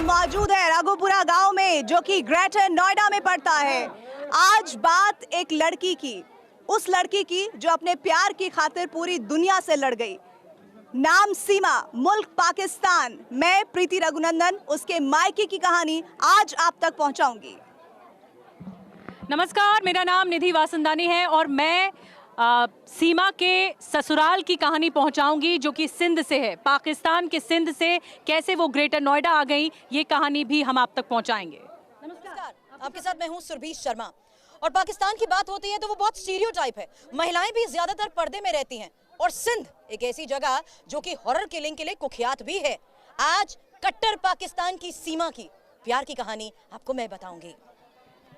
मौजूद है रघुपुरा गांव में, जो कि ग्रेटर नोएडा में पड़ता है। आज बात एक लड़की की, उस लड़की की जो अपने प्यार की खातिर पूरी दुनिया से लड़ गई। नाम सीमा, मुल्क पाकिस्तान। मैं प्रीति रघुनंदन उसके मायके की कहानी आज आप तक पहुंचाऊंगी। नमस्कार, मेरा नाम निधि वासंदानी है और मैं सीमा के ससुराल की कहानी पहुंचाऊंगी, जो कि सिंध से है। पाकिस्तान के सिंध से कैसे वो ग्रेटर नोएडा आ गई, ये कहानी भी हम आप तक पहुंचाएंगे। नमस्कार, आपके साथ मैं हूं सुरभि शर्मा। और पाकिस्तान की बात होती है तो वो बहुत स्टीरियोटाइप है। महिलाएं भी ज्यादातर पर्दे में रहती हैं और सिंध एक ऐसी जगह जो कि हॉरर किलिंग के लिए कुख्यात भी है। आज कट्टर पाकिस्तान की सीमा की प्यार की कहानी आपको मैं बताऊंगी।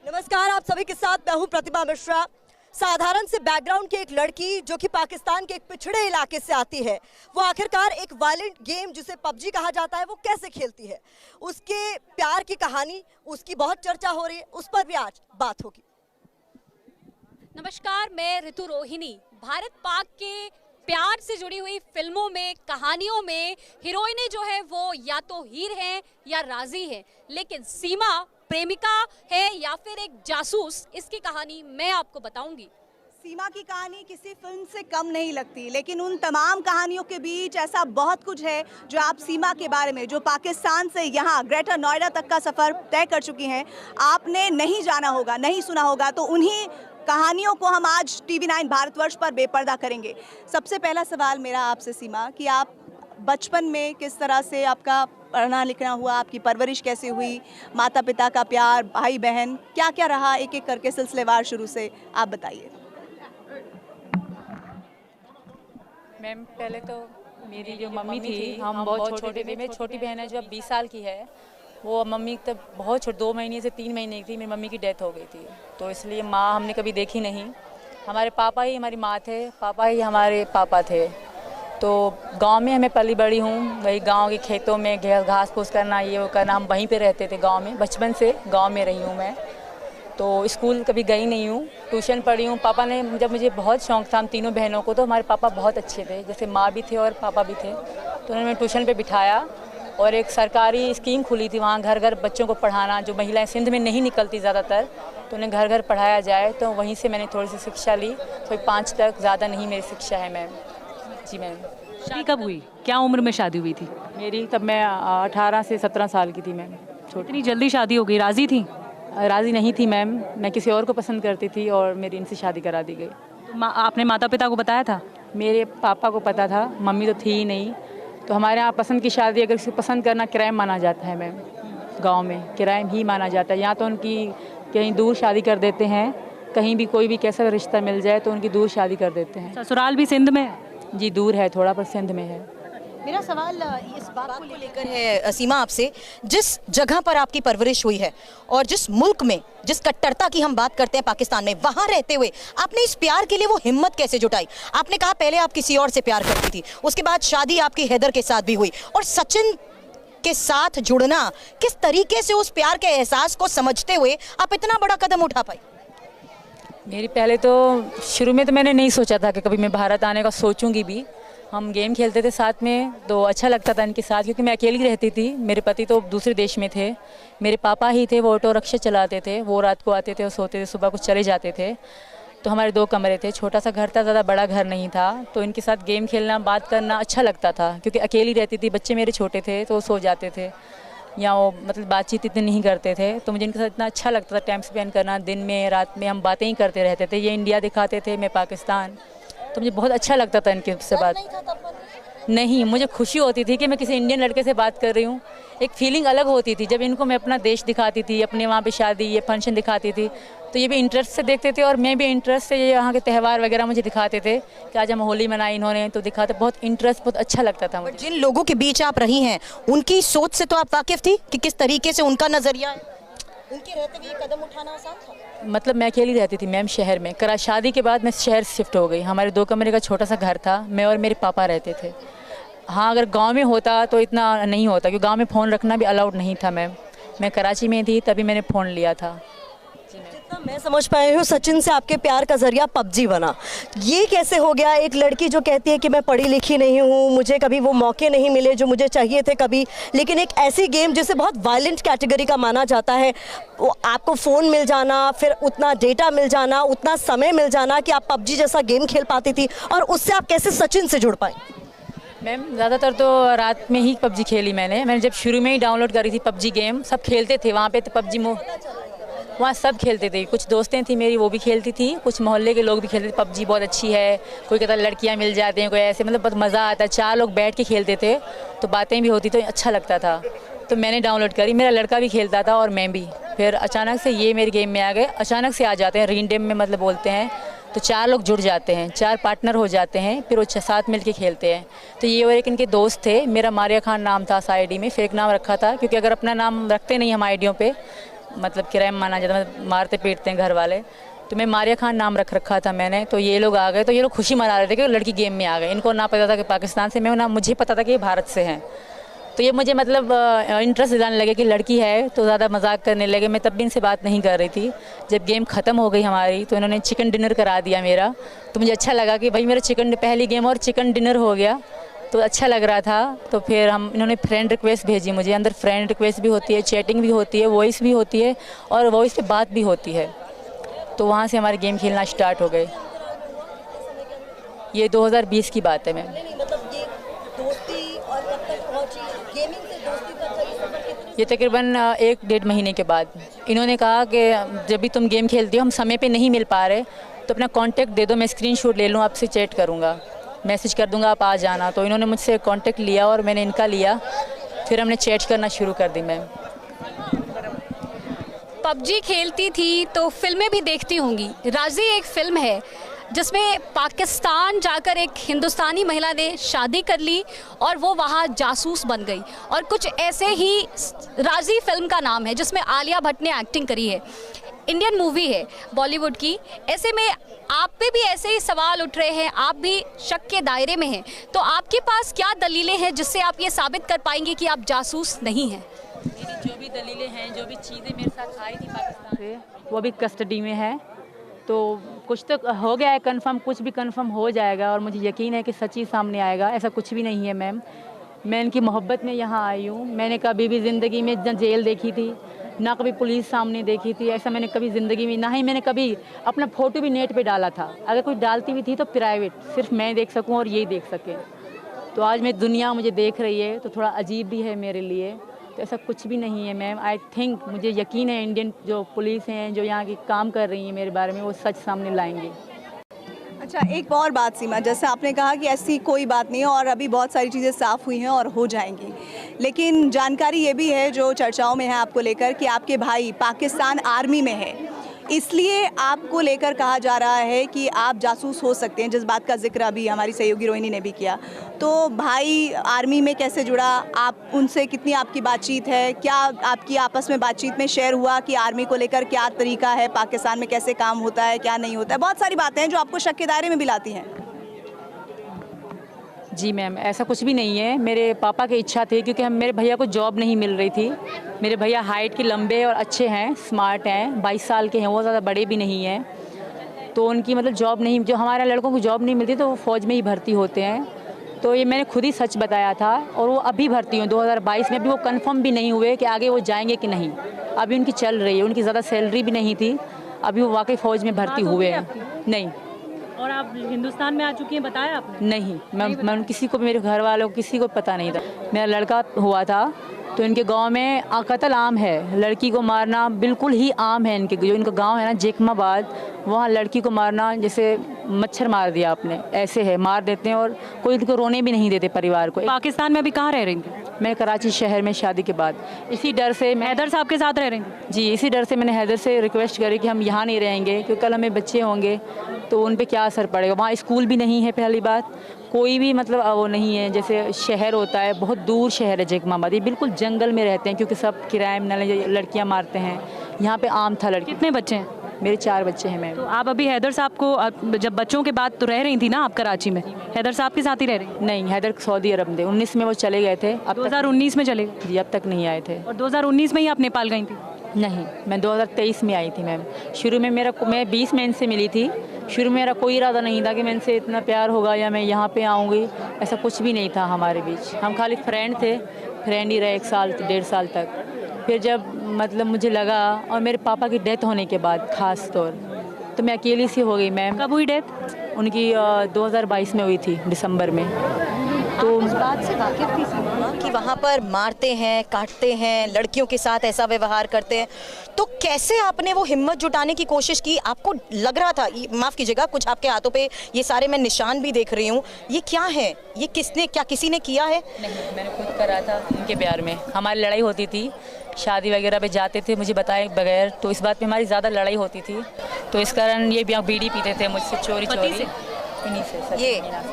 नमस्कार, आप सभी के साथ मैं हूं प्रतिभा मिश्रा। साधारण से बैकग्राउंड की एक लड़की जो कि पाकिस्तान के एक पिछड़े इलाके से आती है, वो आखिरकार एक वायलेंट गेम जिसे पबजी कहा जाता है वो कैसे खेलती है, उसके प्यार की कहानी, उसकी बहुत चर्चा हो रही है, उस पर भी आज बात होगी। नमस्कार, मैं ऋतु रोहिणी। भारत पाक के प्यार से जुड़ी हुई फिल्मों में, कहानियों में हीरोइनें जो है वो या तो हीर हैं या राजी हैं, लेकिन सीमा प्रेमिका है या फिर एक जासूस, इसकी कहानी मैं आपको बताऊंगी। सीमा की कहानी किसी फिल्म से कम नहीं लगती, लेकिन उन तमाम कहानियों के बीच ऐसा बहुत कुछ है जो आप सीमा के बारे में, जो पाकिस्तान से यहाँ ग्रेटर नोएडा तक का सफ़र तय कर चुकी हैं, आपने नहीं जाना होगा, नहीं सुना होगा। तो उन्हीं कहानियों को हम आज TV9 भारतवर्ष पर बेपर्दा करेंगे। सबसे पहला सवाल मेरा आपसे सीमा, कि आप बचपन में किस तरह से आपका पढ़ना लिखना हुआ, आपकी परवरिश कैसे हुई, माता पिता का प्यार, भाई बहन, क्या क्या रहा, एक एक करके सिलसिलेवार शुरू से आप बताइए। मैम, पहले तो मेरी जो मम्मी थी, हम बहुत छोटे थे। मेरी छोटी बहन है जो अब 20 साल की है, वो मम्मी तब बहुत छोटी, 2 महीने से 3 महीने की थी, मेरी मम्मी की डेथ हो गई थी। तो इसलिए माँ हमने कभी देखी नहीं। हमारे पापा ही हमारी माँ थे, पापा ही हमारे पापा थे। तो गांव में हमें पली बड़ी हूँ, वही गांव के खेतों में घास फूस करना, ये वो करना, हम वहीं पे रहते थे गांव में। बचपन से गांव में रही हूँ मैं। तो स्कूल कभी गई नहीं हूँ, ट्यूशन पढ़ी हूँ। पापा ने, जब मुझे बहुत शौक़ था हम तीनों बहनों को, तो हमारे पापा बहुत अच्छे थे, जैसे माँ भी थे और पापा भी थे। तो उन्होंने ट्यूशन पर बिठाया और एक सरकारी स्कीम खुली थी वहाँ, घर घर बच्चों को पढ़ाना, जो महिलाएं सिंध में नहीं निकलती ज़्यादातर, तो उन्हें घर घर पढ़ाया जाए। तो वहीं से मैंने थोड़ी सी शिक्षा ली, तो 5 तक, ज़्यादा नहीं मेरी शिक्षा है मैम। जी मैम। शादी कब हुई, क्या उम्र में शादी हुई थी मेरी? तब मैं 18 से 17 साल की थी मैम। इतनी जल्दी शादी हो गई? राजी थी? राज़ी नहीं थी मैम, मैं किसी और को पसंद करती थी और मेरी इनसे शादी करा दी गई। तो आपने माता पिता को बताया था? मेरे पापा को पता था, मम्मी तो थी ही नहीं। तो हमारे यहाँ पसंद की शादी, अगर किसी को पसंद करना, क्राइम माना जाता है मैम। गांव में क्राइम ही माना जाता है। यहाँ तो उनकी कहीं दूर शादी कर देते हैं, कहीं भी कोई भी कैसा रिश्ता मिल जाए तो उनकी दूर शादी कर देते हैं। ससुराल भी सिंध में है? जी दूर है थोड़ा, पर सिंध में है। मेरा सवाल इस बात को लेकर है सीमा आपसे, जिस जगह पर आपकी परवरिश हुई है और जिस मुल्क में, जिस कट्टरता की हम बात करते हैं पाकिस्तान में, वहाँ रहते हुए आपने इस प्यार के लिए वो हिम्मत कैसे जुटाई? आपने कहा पहले आप किसी और से प्यार करती थी, उसके बाद शादी आपकी हैदर के साथ भी हुई, और सचिन के साथ जुड़ना, किस तरीके से उस प्यार के एहसास को समझते हुए आप इतना बड़ा कदम उठा पाई? मेरी पहले तो शुरू में तो मैंने नहीं सोचा था कि कभी मैं भारत आने का सोचूंगी भी। हम गेम खेलते थे साथ में, तो अच्छा लगता था इनके साथ, क्योंकि मैं अकेली रहती थी। मेरे पति तो दूसरे देश में थे, मेरे पापा ही थे, वो ऑटो रिक्शा चलाते थे। वो रात को आते थे और सोते थे, सुबह को चले जाते थे। तो हमारे 2 कमरे थे, छोटा सा घर था, ज़्यादा बड़ा घर नहीं था। तो इनके साथ गेम खेलना, बात करना अच्छा लगता था, क्योंकि अकेली रहती थी, बच्चे मेरे छोटे थे तो वो सो जाते थे, या वो मतलब बातचीत इतनी नहीं करते थे। तो मुझे इनके साथ इतना अच्छा लगता था टाइम स्पेंड करना। दिन में रात में हम बातें ही करते रहते थे। ये इंडिया दिखाते थे, मैं पाकिस्तान, तो मुझे बहुत अच्छा लगता था इनके से बात। नहीं, मुझे खुशी होती थी कि मैं किसी इंडियन लड़के से बात कर रही हूँ। एक फीलिंग अलग होती थी जब इनको मैं अपना देश दिखाती थी, अपने वहाँ पे शादी, ये फंक्शन दिखाती थी, तो ये भी इंटरेस्ट से देखते थे और मैं भी इंटरेस्ट से, ये यहाँ के त्यौहार वगैरह मुझे दिखाते थे कि आज हम होली मनाई इन्होंने, तो दिखाते, बहुत इंटरेस्ट, बहुत अच्छा लगता था मुझे। जिन लोगों के बीच आप रही हैं, उनकी सोच से तो आप वाकिफ थी कि किस तरीके से उनका नज़रिया है? उनके रहते हुए कदम उठाना आसान था? मतलब मैं अकेली रहती थी मैम शहर में। शादी के बाद मैं शहर शिफ्ट हो गई। हमारे 2 कमरे का छोटा सा घर था, मैं और मेरे पापा रहते थे। हाँ, अगर गांव में होता तो इतना नहीं होता, क्योंकि गांव में फ़ोन रखना भी अलाउड नहीं था मैम। मैं कराची में थी तभी मैंने फ़ोन लिया था। मैं समझ पाई हूँ सचिन से आपके प्यार का जरिया पबजी बना। ये कैसे हो गया? एक लड़की जो कहती है कि मैं पढ़ी लिखी नहीं हूँ, मुझे कभी वो मौके नहीं मिले जो मुझे चाहिए थे कभी, लेकिन एक ऐसी गेम जिसे बहुत वायलेंट कैटेगरी का माना जाता है, वो आपको फ़ोन मिल जाना, फिर उतना डेटा मिल जाना, उतना समय मिल जाना कि आप पबजी जैसा गेम खेल पाती थी, और उससे आप कैसे सचिन से जुड़ पाई? मैम ज़्यादातर तो रात में ही पबजी खेली मैंने जब शुरू में ही डाउनलोड करी थी पबजी गेम। सब खेलते थे वहाँ पे, तो पबजी वहाँ सब खेलते थे। कुछ दोस्तें थी मेरी वो भी खेलती थी, कुछ मोहल्ले के लोग भी खेलते थे। पबजी बहुत अच्छी है, कोई कहता लड़कियाँ मिल जाती हैं, कोई ऐसे, मतलब बहुत मज़ा आता है। 4 लोग बैठ के खेलते थे तो बातें भी होती तो अच्छा लगता था। तो मैंने डाउनलोड करी, मेरा लड़का भी खेलता था और मैं भी। फिर अचानक से ये मेरे गेम में आ गए, अचानक से आ जाते हैं, रेंडम में मतलब बोलते हैं, तो 4 लोग जुड़ जाते हैं, 4 पार्टनर हो जाते हैं, फिर वो 6-7 मिल के खेलते हैं। तो ये और एक इनके दोस्त थे, मेरा मारिया खान नाम था आईडी में, फेक नाम रखा था, क्योंकि अगर अपना नाम रखते नहीं हम आईडियों पे, मतलब क्राइम माना जाता, मतलब मारते पीटते हैं घर वाले, तो मैं मारिया खान नाम रखा था मैंने। तो ये लोग आ गए, तो ये लोग खुशी मना रहे थे कि लड़की गेम में आ गए। इनको ना पता था कि पाकिस्तान से, मैं ना मुझे पता था कि ये भारत से हैं। तो ये मुझे मतलब इंटरेस्ट दिलाने लगे कि लड़की है, तो ज़्यादा मजाक करने लगे। मैं तब भी इनसे बात नहीं कर रही थी। जब गेम ख़त्म हो गई हमारी तो इन्होंने चिकन डिनर करा दिया मेरा, तो मुझे अच्छा लगा कि भाई मेरा चिकन, पहली गेम और चिकन डिनर हो गया, तो अच्छा लग रहा था। तो फिर इन्होंने फ्रेंड रिक्वेस्ट भेजी मुझे। अंदर फ्रेंड रिक्वेस्ट भी होती है, चैटिंग भी होती है, वॉइस भी होती है, और वॉइस पे बात भी होती है। तो वहाँ से हमारे गेम खेलना स्टार्ट हो गए। ये 2020 की बात है मैम। ये तकरीबन 1-1.5 महीने के बाद इन्होंने कहा कि जब भी तुम गेम खेलती हो, हम समय पे नहीं मिल पा रहे, तो अपना कांटेक्ट दे दो, मैं स्क्रीनशॉट ले लूँ, आपसे चैट करूँगा, मैसेज कर दूँगा, आप आ जाना। तो इन्होंने मुझसे कांटेक्ट लिया और मैंने इनका लिया, फिर हमने चैट करना शुरू कर दी। मैम पबजी खेलती थी तो फिल्में भी देखती होंगी। राजी एक फिल्म है जिसमें पाकिस्तान जाकर एक हिंदुस्तानी महिला ने शादी कर ली और वो वहाँ जासूस बन गई, और कुछ ऐसे ही राजी फिल्म का नाम है जिसमें आलिया भट्ट ने एक्टिंग करी है। इंडियन मूवी है बॉलीवुड की। ऐसे में आप पे भी ऐसे ही सवाल उठ रहे हैं, आप भी शक के दायरे में हैं, तो आपके पास क्या दलीलें हैं जिससे आप ये साबित कर पाएंगे कि आप जासूस नहीं हैं? मेरी जो भी दलीलें हैं, जो भी चीज़ें मेरे साथ आई थी पाकिस्तान से, वो भी कस्टडी में है। तो कुछ तो हो गया है कंफर्म, कुछ भी कंफर्म हो जाएगा, और मुझे यकीन है कि सच ही सामने आएगा। ऐसा कुछ भी नहीं है मैम। मैं इनकी मोहब्बत में यहाँ आई हूँ। मैंने कभी भी ज़िंदगी में ना जेल देखी थी, ना कभी पुलिस सामने देखी थी। ऐसा मैंने कभी ज़िंदगी में, ना ही मैंने कभी अपना फ़ोटो भी नेट पे डाला था। अगर कोई डालती भी थी तो प्राइवेट, सिर्फ मैं देख सकूँ और यही देख सके। तो आज मैं दुनिया मुझे देख रही है, तो थोड़ा अजीब भी है मेरे लिए। तो ऐसा कुछ भी नहीं है मैम। आई थिंक, मुझे यकीन है इंडियन जो पुलिस हैं, जो यहाँ की काम कर रही हैं मेरे बारे में, वो सच सामने लाएंगे। अच्छा, एक और बात सीमा, जैसे आपने कहा कि ऐसी कोई बात नहीं है और अभी बहुत सारी चीज़ें साफ़ हुई हैं और हो जाएंगी, लेकिन जानकारी ये भी है जो चर्चाओं में है आपको लेकर कि आपके भाई पाकिस्तान आर्मी में है, इसलिए आपको लेकर कहा जा रहा है कि आप जासूस हो सकते हैं, जिस बात का जिक्र अभी हमारी सहयोगी रोहिणी ने भी किया। तो भाई आर्मी में कैसे जुड़ा, आप उनसे कितनी आपकी बातचीत है, क्या आपकी आपस में बातचीत में शेयर हुआ कि आर्मी को लेकर क्या तरीका है, पाकिस्तान में कैसे काम होता है, क्या नहीं होता है? बहुत सारी बातें हैं जो आपको शक के दायरे में भी लाती हैं। जी मैम, ऐसा कुछ भी नहीं है। मेरे पापा की इच्छा थी, क्योंकि मेरे भैया को जॉब नहीं मिल रही थी। मेरे भैया हाइट के लंबे और अच्छे हैं, स्मार्ट हैं, 22 साल के हैं, वो ज़्यादा बड़े भी नहीं हैं। तो उनकी मतलब जॉब नहीं, जो हमारे लड़कों को जॉब नहीं मिलती तो वो फ़ौज में ही भर्ती होते हैं। तो ये मैंने खुद ही सच बताया था, और वो अभी भर्ती हुए 2022 में। अभी वो कंफर्म भी नहीं हुए कि आगे वो जाएंगे कि नहीं। अभी उनकी चल रही है, उनकी ज़्यादा सैलरी भी नहीं थी, अभी वो वाकई फ़ौज में भर्ती हुए हैं। नहीं। और आप हिंदुस्तान में आ चुकी हैं, बताया आपने? नहीं, मैं किसी को, मेरे घर वालों को किसी को पता नहीं था। मेरा लड़का हुआ था, तो इनके गांव में कत्ल आम है, लड़की को मारना बिल्कुल ही आम है। इनके जो इनका गांव है ना जेकमाबाद, वहाँ लड़की को मारना जैसे मच्छर मार दिया आपने, ऐसे है, मार देते हैं, और कोई इनको रोने भी नहीं देते परिवार को। पाकिस्तान में अभी कहाँ रह रही थी? मैं कराची शहर में शादी के बाद, इसी डर से मैं हैदर साहब के साथ रह रही थी। जी, इसी डर से मैंने हैदर से रिक्वेस्ट करी कि हम यहाँ नहीं रहेंगे, क्योंकि कल हमें बच्चे होंगे तो उन पे क्या असर पड़ेगा। वहाँ स्कूल भी नहीं है, पहली बात, कोई भी मतलब वो नहीं है, जैसे शहर होता है, बहुत दूर शहर है जेकमाबाद, ये बिल्कुल जंगल में रहते हैं, क्योंकि सब किराए में लड़कियाँ मारते हैं। यहाँ पे आम था लड़की। कितने बच्चे हैं? मेरे 4 बच्चे हैं मैम। तो आप अभी हैदर साहब को, जब बच्चों के बाद तो रह रही थी ना आप कराची में, हैदर साहब के साथ ही रह रही? नहीं, हैदर सऊदी अरब में 19 में वो चले गए थे। अब 2019 में चले गए? जी, अब तक नहीं आए थे। और 2019 में ही आप नेपाल गई थी? नहीं, मैं 2023 में आई थी मैम। शुरू में मैं 20 में इनसे मिली थी। शुरू में मेरा कोई इरादा नहीं था कि मैं इनसे इतना प्यार होगा या मैं यहाँ पे आऊँगी, ऐसा कुछ भी नहीं था हमारे बीच। हम खाली फ्रेंड थे, फ्रेंड ही रहे 1 साल 1.5 साल तक। फिर जब मतलब मुझे लगा, और मेरे पापा की डेथ होने के बाद ख़ास तौर, तो मैं अकेली सी हो गई मैम। कब हुई डेथ? उनकी 2022 में हुई थी, दिसंबर में। तो इस बात से वाकिफ थी सीमा कि वहाँ पर मारते हैं, काटते हैं, लड़कियों के साथ ऐसा व्यवहार करते हैं, तो कैसे आपने वो हिम्मत जुटाने की कोशिश की? आपको लग रहा था, माफ़ कीजिएगा, कुछ आपके हाथों पे ये सारे मैं निशान भी देख रही हूँ, ये क्या है? ये किसी ने किया है? नहीं, मैंने खुद करा था उनके प्यार में। हमारी लड़ाई होती थी, शादी वगैरह पे जाते थे मुझे बताए बगैर, तो इस बात पे हमारी ज़्यादा लड़ाई होती थी। तो इस कारण ये बीड़ी पीते थे मुझसे चोरी इन्हीं से।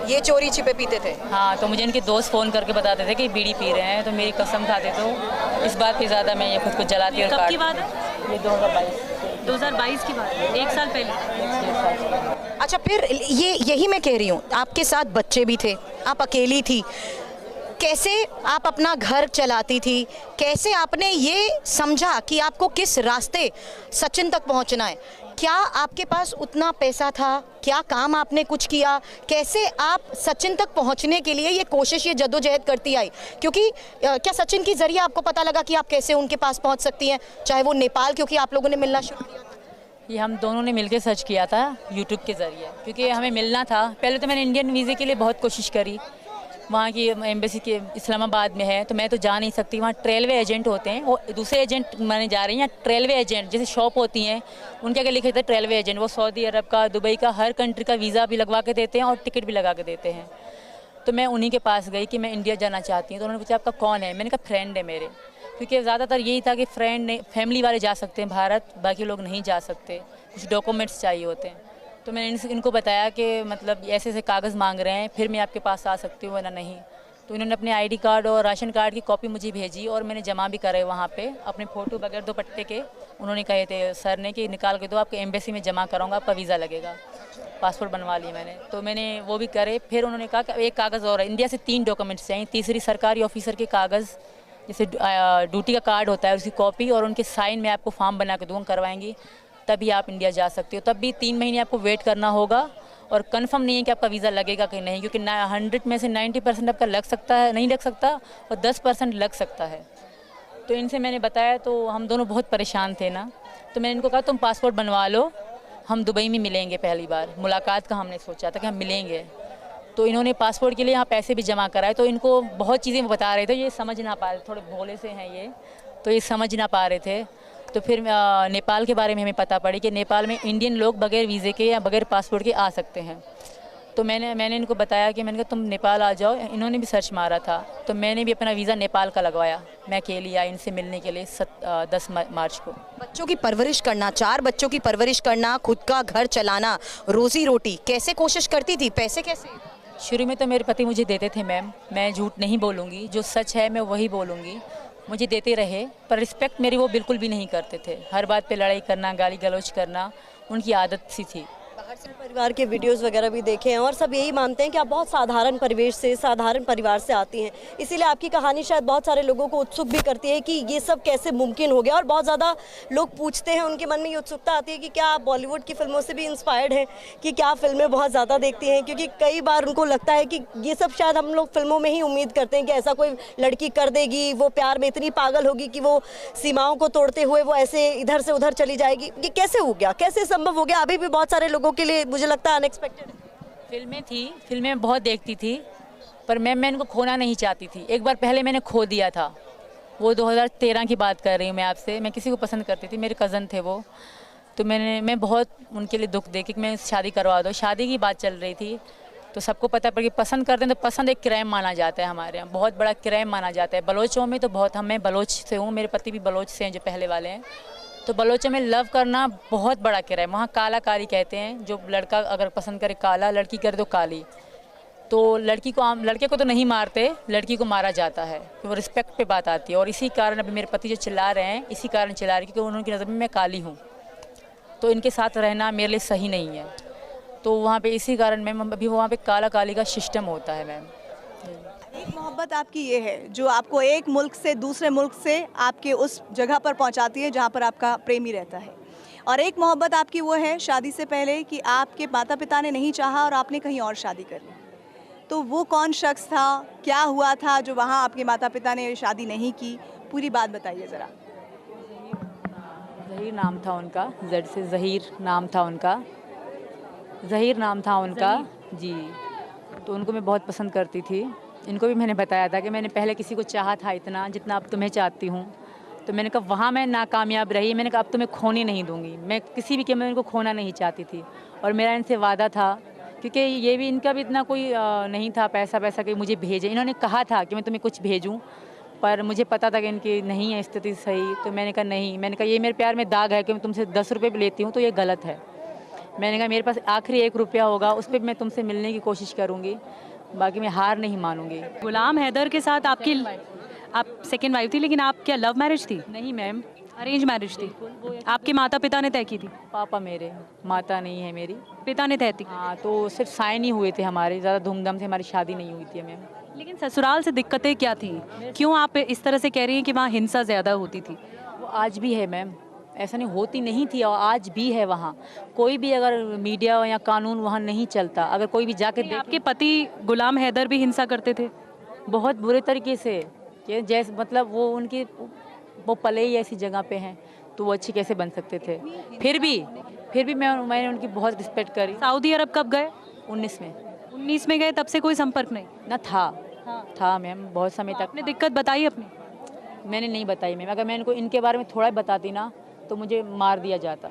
ये चोरी छिपे पीते थे? हाँ, तो मुझे इनके दोस्त फ़ोन करके बताते थे कि बीड़ी पी रहे हैं, तो मेरी कसम खाते। तो इस बात पे ज़्यादा मैं ये खुद को जलाती। और कब की बात है? ये 2022 की बात है, 1 साल पहले। अच्छा, फिर यही मैं कह रही हूँ, आपके साथ बच्चे भी थे, आप अकेली थी, कैसे आप अपना घर चलाती थी? कैसे आपने ये समझा कि आपको किस रास्ते सचिन तक पहुंचना है? क्या आपके पास उतना पैसा था? क्या काम आपने कुछ किया? कैसे आप सचिन तक पहुंचने के लिए ये कोशिश, ये जद्दोजहद करती आई? क्योंकि क्या सचिन के जरिए आपको पता लगा कि आप कैसे उनके पास पहुंच सकती हैं, चाहे वो नेपाल, क्योंकि आप लोगों ने मिलना शुरू किया था? ये हम दोनों ने मिलकर सर्च किया था यूट्यूब के ज़रिए, क्योंकि हमें मिलना था। पहले तो मैंने इंडियन वीज़े के लिए बहुत कोशिश करी, वहाँ की एम्बेसी के इस्लामाबाद में है, तो मैं तो जा नहीं सकती। वहाँ रेलवे एजेंट होते हैं, वो दूसरे एजेंट माने जा रही हैं, या रेलवे एजेंट जैसे शॉप होती हैं, उनके आगे लिखे थे रेलवे एजेंट। वो सऊदी अरब का, दुबई का, हर कंट्री का वीज़ा भी लगवा के देते हैं और टिकट भी लगा के देते हैं। तो मैं उन्हीं के पास गई कि मैं इंडिया जाना चाहती हूँ। तो उन्होंने पूछा आपका कौन है? मैंने कहा फ्रेंड है मेरे, क्योंकि ज़्यादातर यही था कि फ्रेंड ने, फैमिली वाले जा सकते हैं भारत, बाकी लोग नहीं जा सकते, कुछ डॉक्यूमेंट्स चाहिए होते हैं। तो मैंने इनको बताया कि मतलब ऐसे ऐसे कागज़ मांग रहे हैं, फिर मैं आपके पास आ सकती हूँ, वरना नहीं। तो इन्होंने अपने आईडी कार्ड और राशन कार्ड की कॉपी मुझे भेजी, और मैंने जमा भी करे वहाँ पे अपने फ़ोटो बगैर दुपट्टे के। उन्होंने कहे थे सर ने कि निकाल के दो, आपके एम्बेसी में जमा कराऊंगा, आपका वीज़ा लगेगा। पासपोर्ट बनवा लिया मैंने, तो मैंने वो भी करे। फिर उन्होंने कहा कि एक कागज़ और है, इंडिया से 3 डॉक्यूमेंट्स चाहिए। तीसरी सरकारी ऑफिसर के कागज़, जैसे ड्यूटी का कार्ड होता है, उसकी कॉपी और उनके साइन में आपको फॉर्म बना के दूँगा, करवाएंगी, तभी आप इंडिया जा सकते हो। तब भी 3 महीने आपको वेट करना होगा, और कंफर्म नहीं है कि आपका वीज़ा लगेगा कि नहीं, क्योंकि 100 में से 90% आपका लग सकता है, नहीं लग सकता, और 10% लग सकता है। तो इनसे मैंने बताया, तो हम दोनों बहुत परेशान थे ना। तो मैंने इनको कहा तुम पासपोर्ट बनवा लो, हम दुबई में मिलेंगे। पहली बार मुलाकात का हमने सोचा था कि हम मिलेंगे। तो इन्होंने पासपोर्ट के लिए यहाँ पैसे भी जमा कराए। तो इनको बहुत चीज़ें बता रहे थे, ये समझ ना पा रहे, थोड़े भोले से हैं ये, तो ये समझ ना पा रहे थे। तो फिर नेपाल के बारे में हमें पता पड़ी कि नेपाल में इंडियन लोग बगैर वीज़े के या बगैर पासपोर्ट के आ सकते हैं। तो मैंने इनको बताया कि मैंने कहा तुम नेपाल आ जाओ। इन्होंने भी सर्च मारा था, तो मैंने भी अपना वीज़ा नेपाल का लगवाया। मैं अकेली आई इनसे मिलने के लिए 10 मार्च को। बच्चों की परवरिश करना, 4 बच्चों की परवरिश करना, खुद का घर चलाना, रोजी रोटी कैसे कोशिश करती थी? पैसे कैसे? शुरू में तो मेरे पति मुझे देते थे मैम, मैं झूठ नहीं बोलूँगी, जो सच है मैं वही बोलूँगी। मुझे देते रहे, पर रिस्पेक्ट मेरी वो बिल्कुल भी नहीं करते थे। हर बात पे लड़ाई करना, गाली गलौज करना उनकी आदत सी थी। बाहर से परिवार के वीडियोस वगैरह भी देखे हैं, और सब यही मानते हैं कि आप बहुत साधारण परिवेश से, साधारण परिवार से आती हैं, इसीलिए आपकी कहानी शायद बहुत सारे लोगों को उत्सुक भी करती है कि ये सब कैसे मुमकिन हो गया। और बहुत ज़्यादा लोग पूछते हैं, उनके मन में ये उत्सुकता आती है कि क्या आप बॉलीवुड की फिल्मों से भी इंस्पायर्ड हैं, कि क्या फिल्में बहुत ज़्यादा देखती हैं? क्योंकि कई बार उनको लगता है कि ये सब शायद हम लोग फिल्मों में ही उम्मीद करते हैं कि ऐसा कोई लड़की कर देगी, वो प्यार में इतनी पागल होगी कि वो सीमाओं को तोड़ते हुए वो ऐसे इधर से उधर चली जाएगी। ये कैसे हो गया, कैसे संभव हो गया? अभी भी बहुत सारे लोगों के लिए मुझे लगता है अनएक्सपेक्टेड। फिल्में थी, फिल्में बहुत देखती थी, पर मैं इनको खोना नहीं चाहती थी। एक बार पहले मैंने खो दिया था, वो 2013 की बात कर रही हूँ मैं आपसे। मैं किसी को पसंद करती थी, मेरे कज़न थे वो, तो मैं बहुत उनके लिए दुख दे कि मैं शादी करवा दो। शादी की बात चल रही थी, तो सबको पता है, पर पसंद करते हैं तो पसंद एक क्राइम माना जाता है, हमारे यहाँ बहुत बड़ा क्राइम माना जाता है। बलोचों में तो बहुत, मैं बलोच से हूँ, मेरे पति भी बलोच से हैं जो पहले वाले हैं। तो बलोचों में लव करना बहुत बड़ा क्राइम, वहाँ काला कारी कहते हैं। जो लड़का अगर पसंद करे काला, लड़की करे तो काली। तो लड़के को तो नहीं मारते, लड़की को मारा जाता है, तो वो रिस्पेक्ट पे बात आती है। और इसी कारण अभी मेरे पति जो चिल्ला रहे हैं, इसी कारण चिल्ला रहे हैं क्योंकि उनकी नज़र में मैं काली हूँ, तो इनके साथ रहना मेरे लिए सही नहीं है। तो वहाँ पे इसी कारण मैम, अभी वहाँ पे काला काली का सिस्टम होता है मैम। एक मोहब्बत आपकी ये है जो आपको एक मुल्क से दूसरे मुल्क से आपके उस जगह पर पहुंचाती है जहां पर आपका प्रेमी रहता है, और एक मोहब्बत आपकी वो है शादी से पहले कि आपके माता पिता ने नहीं चाहा और आपने कहीं और शादी कर ली। तो वो कौन शख्स था, क्या हुआ था जो वहाँ आपके माता पिता ने शादी नहीं की, पूरी बात बताइए ज़रा। ज़हीर नाम था उनका, जेड से ज़हीर नाम था उनका, ज़हीर नाम था उनका जी। तो उनको मैं बहुत पसंद करती थी। इनको भी मैंने बताया था कि मैंने पहले किसी को चाहा था इतना जितना अब तुम्हें चाहती हूँ। तो मैंने कहा वहाँ मैं नाकामयाब रही, मैंने कहा अब तुम्हें खोने नहीं दूँगी। मैं किसी भी कीमत में इनको खोना नहीं चाहती थी, और मेरा इनसे वादा था, क्योंकि ये भी इनका भी इतना कोई नहीं था पैसा कि मुझे भेजें। इन्होंने कहा था कि मैं तुम्हें कुछ भेजूँ, पर मुझे पता था कि इनकी नहीं है स्थिति सही। तो मैंने कहा नहीं, मैंने कहा ये मेरे प्यार में दाग है कि मैं तुमसे 10 रुपये भी लेती हूँ तो ये गलत है। मैंने कहा मेरे पास आखिरी 1 रुपया होगा, उस पर मैं तुमसे मिलने की कोशिश करूँगी, बाकी मैं हार नहीं मानूंगी। गुलाम हैदर के साथ आपकी आप सेकेंड वाइफ थी, लेकिन आप क्या लव मैरिज थी? नहीं मैम, अरेंज मैरिज थी? आपके माता पिता ने तय की थी? पापा मेरे, माता नहीं है मेरी। पिता ने तय की? हाँ, तो सिर्फ साइन ही हुए थे हमारे, ज़्यादा धूमधाम से हमारी शादी नहीं हुई थी मैम। लेकिन ससुराल से दिक्कतें क्या थी? क्यों आप इस तरह से कह रही हैं कि वहाँ हिंसा ज़्यादा होती थी? वो आज भी है मैम, ऐसा नहीं होती नहीं थी, और आज भी है। वहाँ कोई भी अगर मीडिया या कानून वहाँ नहीं चलता, अगर कोई भी जाके देख। आपके पति गुलाम हैदर भी हिंसा करते थे? बहुत बुरे तरीके से, कि जैसे मतलब वो पले ही ऐसी जगह पे हैं, तो वो अच्छी कैसे बन सकते थे? फिर भी मैंने उनकी बहुत रिस्पेक्ट करी। सऊदी अरब कब गए? 19 में। 19 में गए, तब से कोई संपर्क नहीं? ना था मैम, बहुत समय तक। आपने दिक्कत बताई अपनी? मैंने नहीं बताई मैम, अगर मैं इनको इनके बारे में थोड़ा ही बताती ना तो मुझे मार दिया जाता।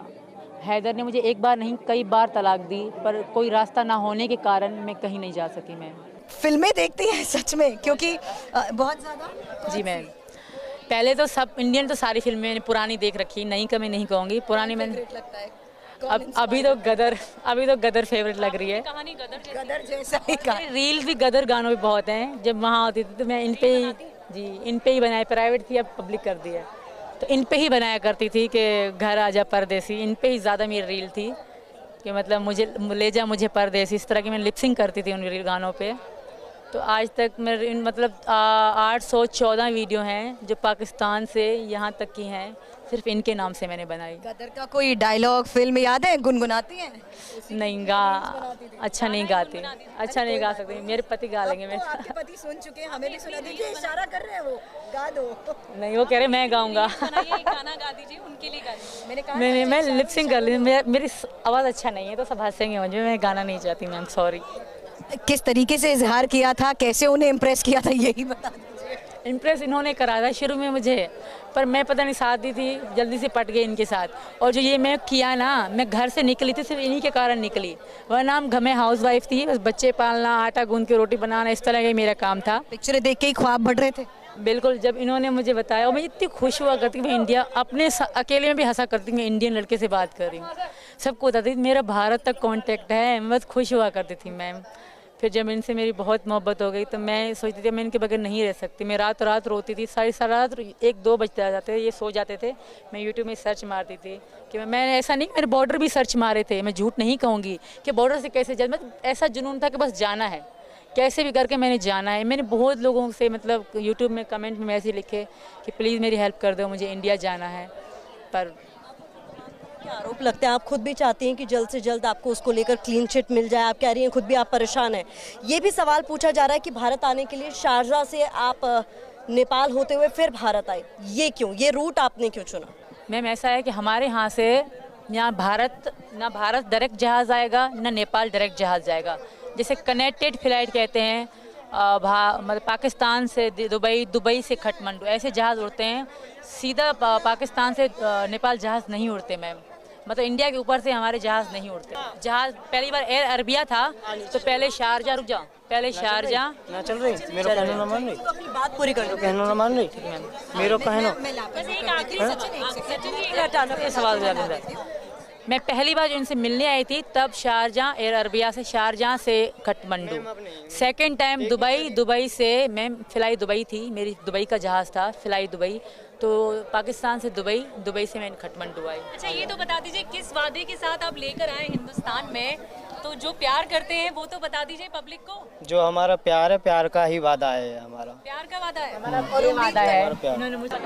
हैदर ने मुझे एक बार नहीं कई बार तलाक दी, पर कोई रास्ता ना होने के कारण मैं कहीं नहीं जा सकी मैम। फिल्में देखती हैं सच में, क्योंकि बहुत ज़्यादा। जी मैम, पहले तो सब इंडियन तो सारी फिल्में मैंने पुरानी देख रखी, नई का मैं नहीं कहूँगी, पुरानी मैंने। अभी तो गदर फेवरेट लग रही है। कहानी गदर जैसा ही का। रील्स भी गदर गानों भी बहुत हैं। जब वहाँ होती थी तो मैं इन पे ही बनाए, प्राइवेट थी अब पब्लिक कर दी है, तो इन पे ही बनाया करती थी कि घर आजा परदेसी। इन पे ही ज़्यादा मेरी रील थी कि मतलब मुझे ले जा मुझे परदेसी, इस तरह की मैं लिपसिंग करती थी उन रील गानों पे। तो आज तक मेरे मतलब 814 वीडियो हैं जो पाकिस्तान से यहाँ तक की हैं, सिर्फ इनके नाम से मैंने बनाई। गदर का कोई डायलॉग फिल्म याद है? गुनगुनाती हैं? नहीं अच्छा नहीं गा सकती। मेरे पति गा लेंगे। मेरे आपके पति सुन चुके हैं, हमें भी सुना दीजिए, इशारा कर रहे हैं वो, गा दो। नहीं, वो कह रहे मैं गाऊंगा। गाना गा दीजिए, उनके लिए गा दीजिए। मैंने कहा मैं लिपसिंग कर ली, मेरी आवाज़ अच्छा नहीं है तो सब हंसेंगे मुझे, मैं गाना नहीं चाहती मैम, सॉरी। किस तरीके से इजहार किया था, कैसे उन्हें इम्प्रेस किया था, यही बता दीजिए। इम्प्रेस इन्होंने करा था शुरू में मुझे, पर मैं पता नहीं शादी थी जल्दी से पट गई इनके साथ। और जो ये मैं किया ना, मैं घर से निकली थी सिर्फ इन्हीं के कारण निकली, वरना हम घर में हाउस वाइफ थी, बस बच्चे पालना, आटा गूंद के रोटी बनाना, इस तरह का मेरा काम था। पिक्चरें देख के ही ख्वाब बढ़ रहे थे? बिल्कुल, जब इन्होंने मुझे बताया और मैं इतनी खुश हुआ करती मैं इंडिया, अपने अकेले में भी हंसा करती मैं इंडियन लड़के से बात कर रही हूँ, सबको बताती मेरा भारत तक कॉन्टेक्ट है, मैं बस खुश हुआ करती थी मैम। फिर जब इनसे मेरी बहुत मोहब्बत हो गई तो मैं सोचती थी मैं इनके बगैर नहीं रह सकती। मैं रात रात रोती थी, सारी रात 1-2 बजते आ जाते थे, ये सो जाते थे, मैं यूट्यूब में सर्च मारती थी कि मैं ऐसा नहीं, मेरे बॉर्डर भी सर्च मारे थे, मैं झूठ नहीं कहूँगी कि बॉर्डर से कैसे जा, मतलब ऐसा जुनून था कि बस जाना है, कैसे भी करके मैंने जाना है। मैंने बहुत लोगों से मतलब यूट्यूब में कमेंट में मैसेज लिखे कि प्लीज़ मेरी हेल्प कर दो, मुझे इंडिया जाना है। पर क्या आरोप लगता है, आप खुद भी चाहती हैं कि जल्द से जल्द आपको उसको लेकर क्लीन चिट मिल जाए, आप कह रही हैं खुद भी आप परेशान हैं। ये भी सवाल पूछा जा रहा है कि भारत आने के लिए शारजाह से आप नेपाल होते हुए फिर भारत आए, ये क्यों, ये रूट आपने क्यों चुना? मैम ऐसा है कि हमारे यहाँ से यहाँ ना भारत डायरेक्ट जहाज़ आएगा, ना नेपाल डायरेक्ट जहाज़ जाएगा, जैसे कनेक्टेड फ्लाइट कहते हैं, मतलब पाकिस्तान से दुबई से काठमांडू ऐसे जहाज़ उड़ते हैं, सीधा पाकिस्तान से नेपाल जहाज़ नहीं उड़ते मैम, मतलब इंडिया के ऊपर से हमारे जहाज़ नहीं उड़ते। जहाज़ पहली बार एयर अरबिया था, तो पहले शारजा, रुक जाओ, पहले शारजा ना चल रही, मेरा कहना ना मान रही, अपनी बात पूरी कर लो, कहना ना मान रही, ठीक मैम, मेरा कहना। मैं पहली बार जो इनसे मिलने आई थी तब शारजा एयर अरबिया से, शारजा से काठमांडू, सेकंड टाइम दुबई से, मैं फ्लाई दुबई थी, मेरी दुबई का जहाज़ था फ्लाई दुबई, तो पाकिस्तान से दुबई से मैं काठमांडू आई। अच्छा, ये तो बता दीजिए किस वादे के साथ आप लेकर आए हिंदुस्तान में, तो तो जो प्यार करते हैं वो तो बता दीजिए पब्लिक को। जो हमारा प्यार है, प्यार का ही वादा है हमारा। प्यार का वादा है हमारा वादा है। हमारा प्यार। इन्होंने मुझे